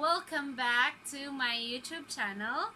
welcome back to my YouTube channel.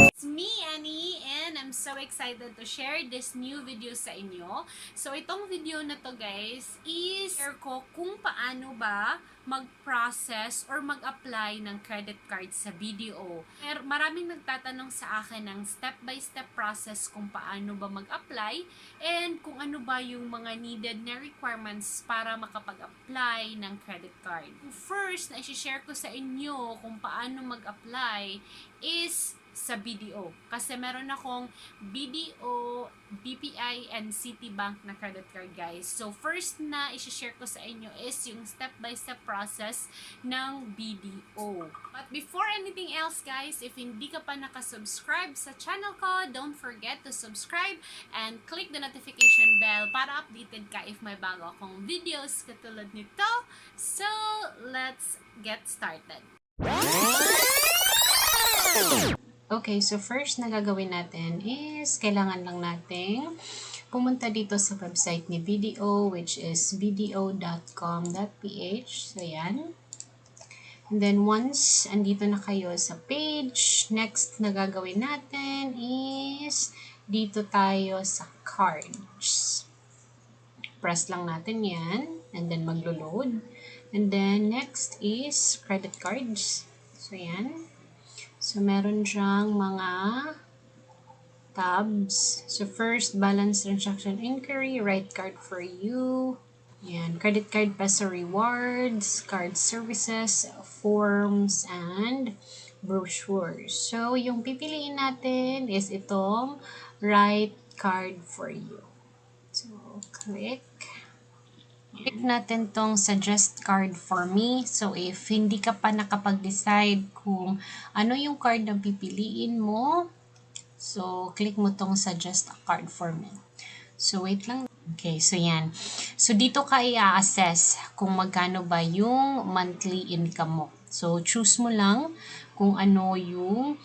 It's me, Annie, and I'm so excited to share this new video sa inyo. So, itong video na to guys is share ko kung paano ba mag-process or mag-apply ng credit card sa BDO. Maraming nagtatanong sa akin ng step-by-step process kung paano ba mag-apply and kung ano ba yung mga needed na requirements para makapag-apply ng credit card. First, na i-share ko sa inyo kung paano mag-apply is sa BDO. Kasi meron akong BDO, BPI, and Citibank na credit card, guys. So, first na i-share ko sa inyo is yung step-by-step process ng BDO. But before anything else, guys, if hindi ka pa nakasubscribe sa channel ko, don't forget to subscribe and click the notification bell para updated ka if may bago akong videos katulad nito. So, let's get started. Okay, so first na gagawin natin is kailangan lang nating pumunta dito sa website ni BDO, which is bdo.com.ph. So, yan. And then once andito na kayo sa page, next na gagawin natin is dito tayo sa cards. Press lang natin yan and then maglo-load. And then next is credit cards. So, yan. So, meron siyang mga tabs. So, first, balance transaction inquiry, right card for you. Yan, credit card peso rewards, card services, forms, and brochures. So, yung pipiliin natin is itong right card for you. So, click. Click natin tong suggest card for me. So, if hindi ka pa nakapag-decide kung ano yung card na pipiliin mo, so, click mo tong suggest a card for me. So, wait lang. Okay, so yan. So, dito ka i-assess kung magkano ba yung monthly income mo. So, choose mo lang kung ano yung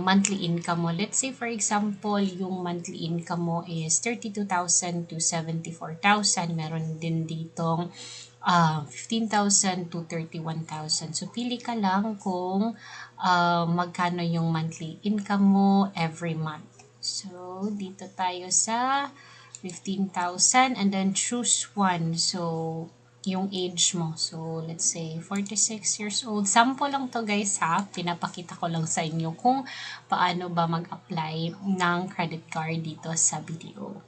monthly income mo. Let's say, for example, yung monthly income mo is 32,000 to 74,000. Meron din ditong 15,000 to 31,000. So, pili ka lang kung magkano yung monthly income mo every month. So, dito tayo sa 15,000 and then choose one. So, yung age mo. So, let's say 46 years old. Sample lang to guys ha. Pinapakita ko lang sa inyo kung paano ba mag-apply ng credit card dito sa BDO.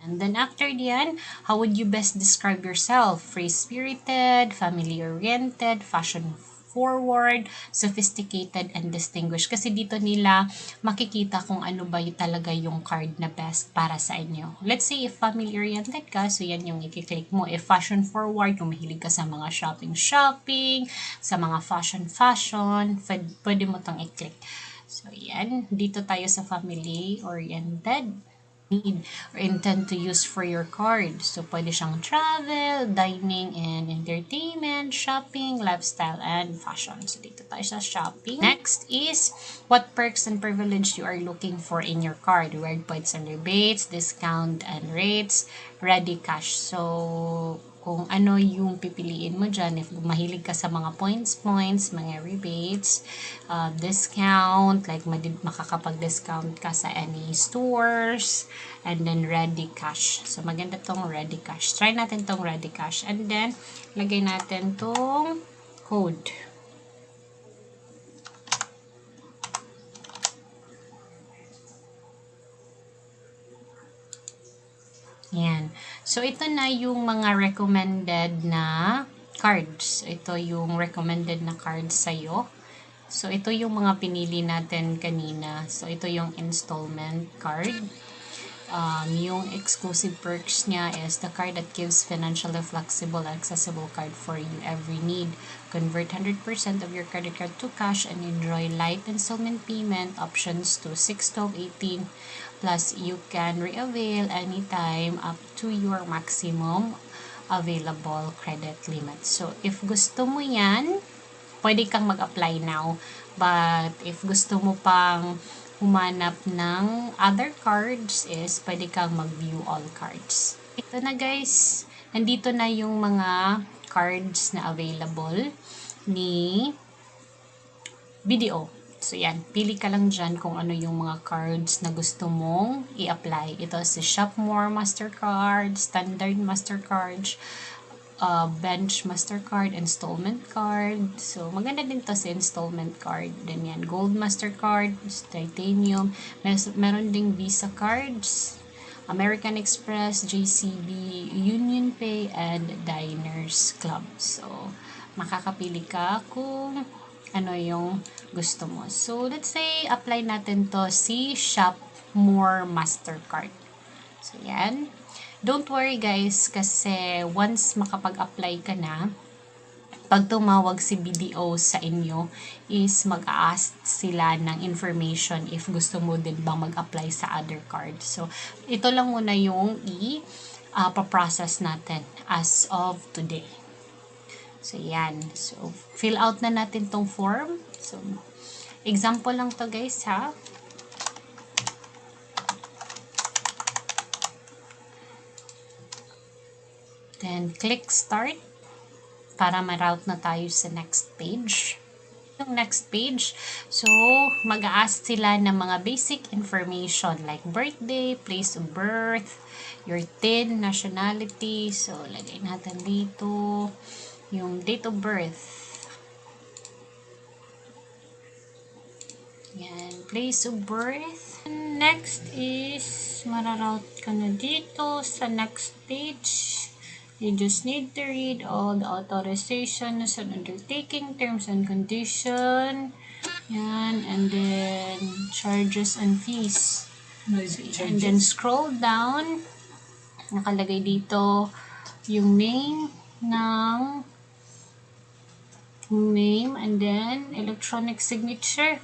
And then after diyan, how would you best describe yourself? Free-spirited, family-oriented, fashion-forward, sophisticated, and distinguished. Kasi dito nila makikita kung ano ba yung talaga yung card na best para sa inyo. Let's say if family-oriented ka, so yan yung i-click mo. If fashion-forward, kung mahilig ka sa mga shopping-shopping, sa mga fashion-fashion, pwede mo tong i-click. So yan, dito tayo sa family-oriented. Need or intend to use for your card. So, pwede siyang travel, dining and entertainment, shopping, lifestyle, and fashion. So, dito tayo sa shopping. Next is, what perks and privilege you are looking for in your card. Reward points and rebates, discount and rates, ready cash. So, kung ano yung pipiliin mo dyan, if mahilig ka sa mga points, mga rebates, discount, like makakapag-discount ka sa any stores, and then ready cash. So, maganda tong ready cash. Try natin tong ready cash. And then, lagay natin tong code. Yan. So, ito na yung mga recommended na cards. Ito yung recommended na cards sa'yo. So, ito yung mga pinili natin kanina. So, ito yung installment card. Yung exclusive perks niya is the card that gives financially flexible and accessible card for you every need. Convert 100% of your credit card to cash and enjoy light installment payment options to 6, 12, 18. Plus, you can re-avail anytime up to your maximum available credit limit. So, if gusto mo yan, pwede kang mag-apply now. But, if gusto mo pang humanap ng other cards is pwede kang mag-view all cards. Ito na guys, nandito na yung mga cards na available ni BDO. So yan, pili ka lang dyan kung ano yung mga cards na gusto mong i-apply. Ito si Shop More Mastercard, Standard Mastercard, Bench Mastercard, Installment Card. So, maganda din to sa installment card. Then yan, Gold Mastercard, Titanium. Meron ding Visa cards, American Express, JCB, Union Pay, and Diners Club. So, makakapili ka kung ano yung gusto mo. So, let's say, apply natin to si Shop More Mastercard. So, yan. Don't worry guys, kasi once makapag-apply ka na, pag tumawag si BDO sa inyo, is mag-ask sila ng information if gusto mo din bang mag-apply sa other card. So, ito lang muna yung i-process natin as of today. So, yan. So, fill out na natin tong form. So, example lang to guys ha. Then, click Start para ma-route na tayo sa next page. Yung next page, so, mag-a-ask sila ng mga basic information like birthday, place of birth, your TIN, nationality. So, lagay natin dito yung date of birth. Yan, place of birth. Next is, ma-route ka na dito sa next page. You just need to read all the authorizations and undertaking, terms and condition. Yan, and then charges and fees. And then scroll down. Nakalagay dito yung name and then electronic signature.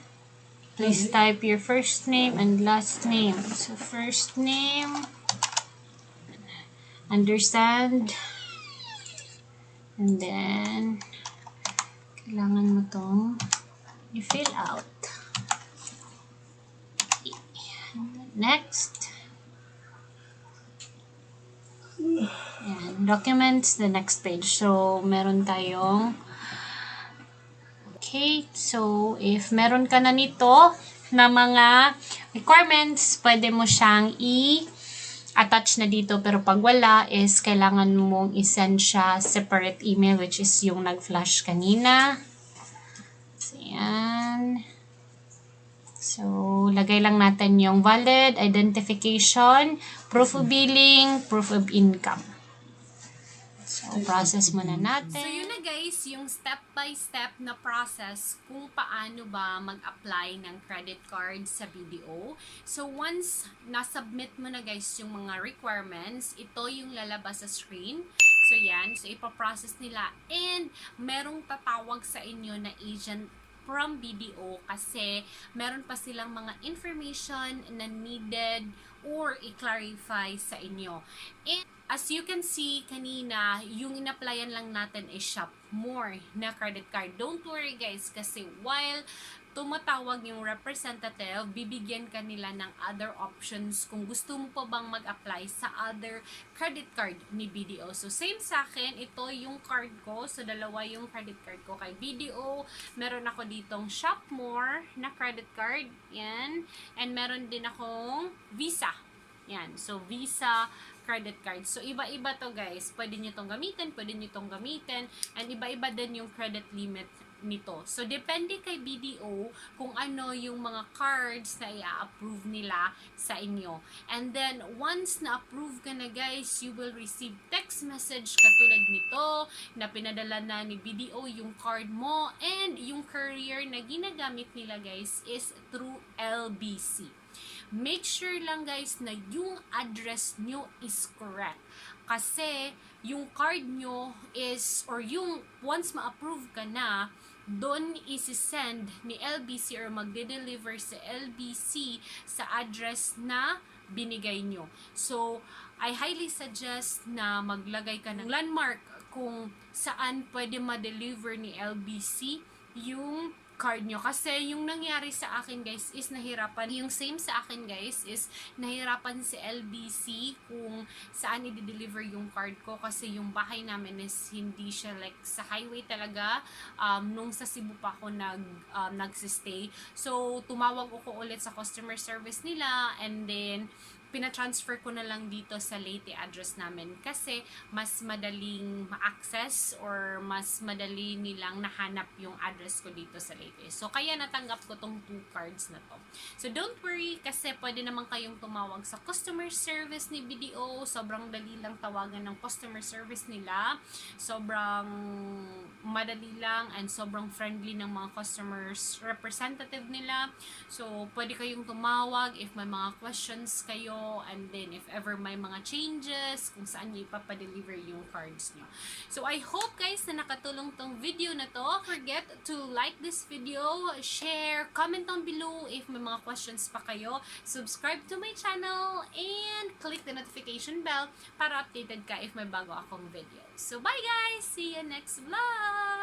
Please type your first name and last name. So first name, understand, and then kailangan mo tong i-fill out. Next, yan, documents, the next page. So meron tayong okay, so if meron ka na nito na mga requirements, pwede mo siyang attach na dito, pero pag wala is kailangan mong isend siya separate email, which is yung nag-flash kanina. So, yan. So, lagay lang natin yung valid, identification, proof of billing, proof of income. So, process muna natin. So, yun na guys, yung step-by-step na process kung paano ba mag-apply ng credit card sa BDO. So, once na-submit mo na guys yung mga requirements, ito yung lalabas sa screen. So, yan. So, ipaprocess nila. And, merong tatawag sa inyo na agent from BDO kasi meron pa silang mga information na needed or i-clarify sa inyo. And as you can see kanina, yung in-applyan lang natin is Shop More na credit card. Don't worry guys, kasi while tumatawag yung representative, bibigyan ka nila ng other options kung gusto mo pa bang mag-apply sa other credit card ni BDO. So, same sa akin, ito yung card ko. So, dalawa yung credit card ko kay BDO. Meron ako ditong Shop More na credit card. Yan. And meron din akong Visa. Yan. So, Visa credit card. So, iba-iba to guys. Pwede nyo itong gamitin, pwede nyo itong gamitin. And iba-iba din yung credit limit nito. So, depende kay BDO kung ano yung mga cards na i-approve nila sa inyo. And then, once na-approve ka na guys, you will receive text message katulad nito na pinadala na ni BDO yung card mo, and yung courier na ginagamit nila guys is through LBC. Make sure lang guys na yung address nyo is correct. Kasi yung card nyo is, or yung once ma-approve ka na, doon isi-send ni LBC or magde-deliver sa LBC sa address na binigay nyo. So, I highly suggest na maglagay ka ng landmark kung saan pwede ma-deliver ni LBC yung card nyo. Kasi yung nangyari sa akin guys is nahirapan. Yung same sa akin guys is nahirapan si LBC kung saan i-deliver yung card ko. Kasi yung bahay namin is hindi siya like sa highway talaga. Nung sa Cebu pa ako nagsistay. So tumawag ako ulit sa customer service nila and then pina-transfer ko na lang dito sa Leyte address namin kasi mas madaling ma-access or mas madali nilang nahanap yung address ko dito sa Leyte. So, kaya natanggap ko tong 2 cards na to. So, don't worry kasi pwede naman kayong tumawag sa customer service ni BDO. Sobrang dali lang tawagan ng customer service nila. Sobrang madali lang and sobrang friendly ng mga customers representative nila. So, pwede kayong tumawag if may mga questions kayo and then if ever may mga changes kung saan nyo ipapadeliver yung cards nyo. So I hope guys na nakatulong tong video na to. Don't forget to like this video, share, comment down below if may mga questions pa kayo, subscribe to my channel, and click the notification bell para updated ka if may bago akong video. So bye guys! See you next vlog!